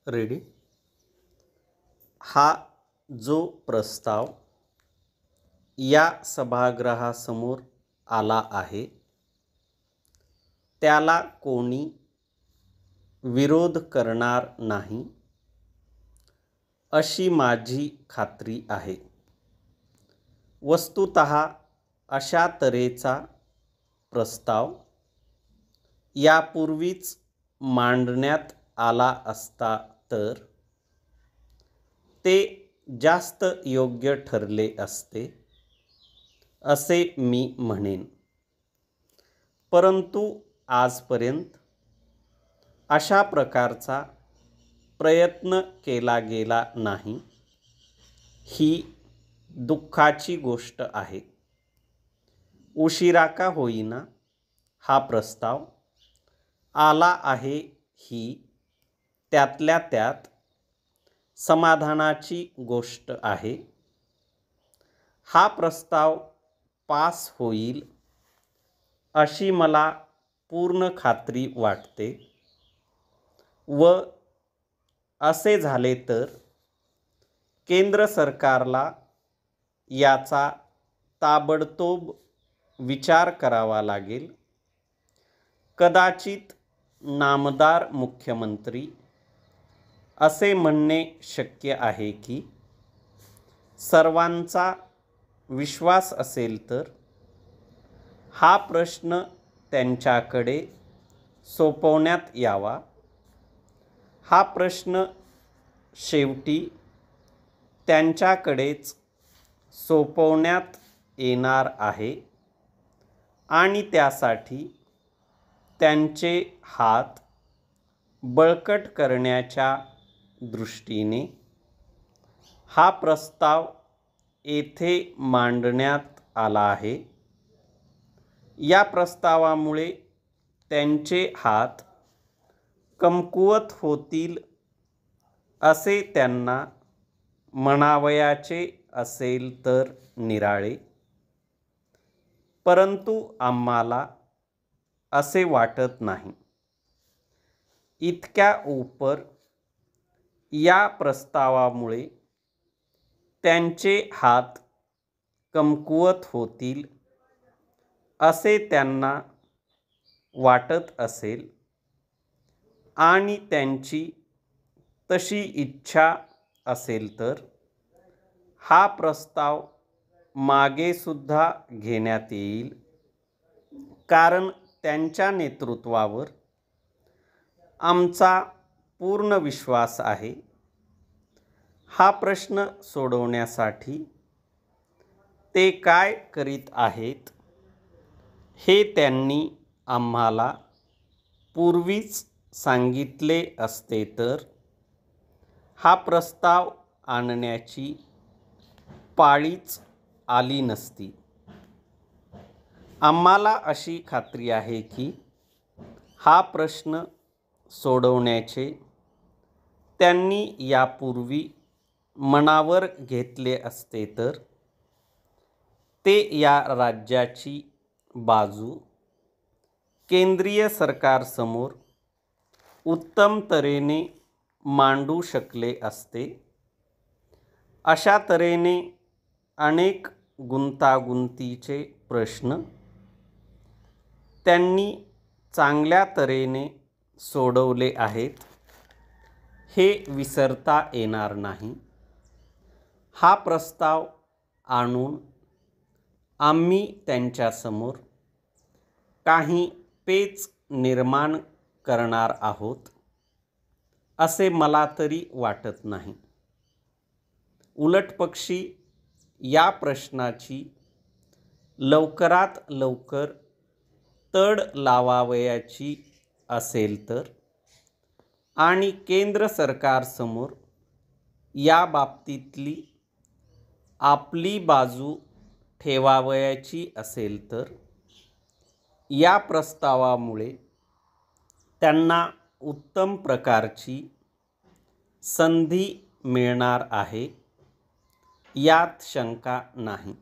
Ready. हा जो प्रस्ताव या सभागृहासमोर आला आहे त्याला कोणी विरोध करणार नाही अशी माझी खात्री आहे। वस्तुतः अशा तऱ्हेचा प्रस्ताव यापूर्वीच मांडण्यात आला असता तर ते जास्त योग्य ठरले असते असे मी म्हणेन, परंतु आजपर्यंत अशा प्रकारचा प्रयत्न केला गेला नाही ही दुःखाची गोष्ट आहे। उशिरा का होईना हा प्रस्ताव आला आहे ही त्यातल्या त्यात समाधानाची गोष्ट आहे। हा प्रस्ताव पास होईल अशी मला पूर्ण खात्री वाटते व असे झाले तर केंद्र सरकारला याचा ताबडतोब विचार करावा लागेल। कदाचित नामदार मुख्यमंत्री असे म्हणणे शक्य आहे की सर्वांचा विश्वास असेल तर हा प्रश्न त्यांच्याकडे सोपवण्यात यावा। हा प्रश्न शेवटी त्यांच्याकडेच सोपवण्यात येणार आहे आणि त्यासाठी त्यांचे हात बळकट करण्याच्या दृष्टीने हा प्रस्ताव येथे मांडण्यात आला आहे। या प्रस्तावामुळे त्यांचे हात कमकुवत होतील असे त्यांना म्हणावयाचे असेल तर निराळे, परंतु आम्हाला असे वाटत नाही। इतक्या उपर या प्रस्तावामुळे त्यांचे हात कमकुवत होतील असे त्यांना वाटत असेल आणि त्यांची तशी इच्छा असेल तर हा प्रस्ताव मागे सुद्धा घेण्यात येईल, कारण त्यांच्या नेतृत्वावर आमचा पूर्ण विश्वास आहे। हा प्रश्न सोडवण्यासाठी ते काय करीत आहेत हे त्यांनी आम्हाला पूर्वीच सांगितले असते तर हा प्रस्ताव आणण्याची पाळीच आली नसती। आम्हाला अशी खात्री आहे की हा प्रश्न सोडवण्याचे त्यांनी यापूर्वी मनावर घेतले असते तर ते या राज्याची बाजू केंद्रीय सरकारसमोर उत्तम तऱ्हेने मांडू शकले असते। अशा तऱ्हेने अनेक गुंतागुंतीचे प्रश्न त्यांनी चांगल्या तऱ्हेने सोडवले आहेत हे विसरता येणार नाही। हा प्रस्ताव आणून आम्ही त्यांच्यासमोर काही पेच निर्माण करणार आहोत असे मला तरी वाटत नाही। उलटपक्षी या प्रश्नाची लवकरात लवकर तड लावावयाची असेल तर आणि केंद्र सरकारसमोर या बाबतीतली आपली बाजू ठेवावयाची असेल तर या प्रस्तावामुळे त्यांना उत्तम प्रकारची संधी मिळणार आहे यात शंका नाही।